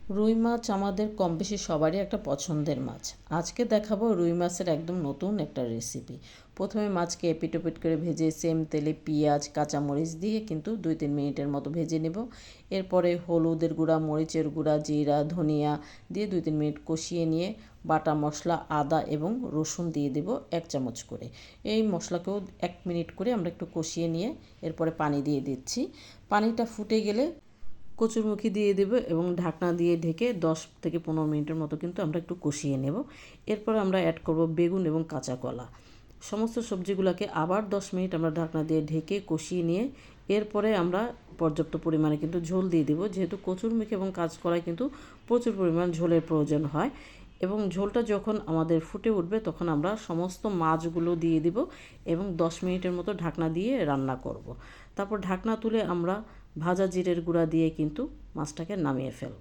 রুই মাছ আমাদের কম বেশি সবারই একটা পছন্দের মাছ। আজকে দেখাবো রুই মাছের একদম নতুন একটা রেসিপি। প্রথমে মাছকে এপিটোপিট করে ভেজে সেম তেলে পেঁয়াজ কাঁচামরিচ দিয়ে কিন্তু 2-3 মিনিটের মতো ভেজে নেব। এরপরে হলুদের গুঁড়া, মরিচের গুঁড়া, জিরা, ধনিয়া দিয়ে 2-3 মিনিট কষিয়ে নিয়ে বাটা মশলা আদা এবং রসুন দিয়ে দেব 1 চামচ করে। এই মশলাকেও 1 মিনিট করে আমরা একটু কষিয়ে নিয়ে এরপরে পানি দিয়ে দিচ্ছি। পানিটা ফুটে গেলে কচুরমুখী দিয়ে দেব এবং ঢাকনা দিয়ে ঢেকে 10 থেকে 15 মিনিটের মতো কিন্তু আমরা একটু কষিয়ে নেব। এরপর আমরা অ্যাড করব বেগুন এবং কাঁচা কলা। সমস্ত সবজিগুলোকে আবার 10 মিনিট আমরা ঢাকনা দিয়ে ঢেকে কষিয়ে নিয়ে এরপরে আমরা পর্যাপ্ত পরিমাণে কিন্তু ঝোল দিয়ে দেব, যেহেতু কচুরমুখী এবং কাঁচকলায় কিন্তু প্রচুর পরিমাণ ঝোলের প্রয়োজন হয়। এবং ঝোলটা যখন আমাদের ফুটে উঠবে তখন আমরা সমস্ত মাছগুলো দিয়ে দিব এবং 10 মিনিটের মতো ঢাকনা দিয়ে রান্না করব। তারপর ঢাকনা তুলে আমরা ভাজা জিরের গুঁড়া দিয়ে কিন্তু মাছটাকে নামিয়ে ফেলব।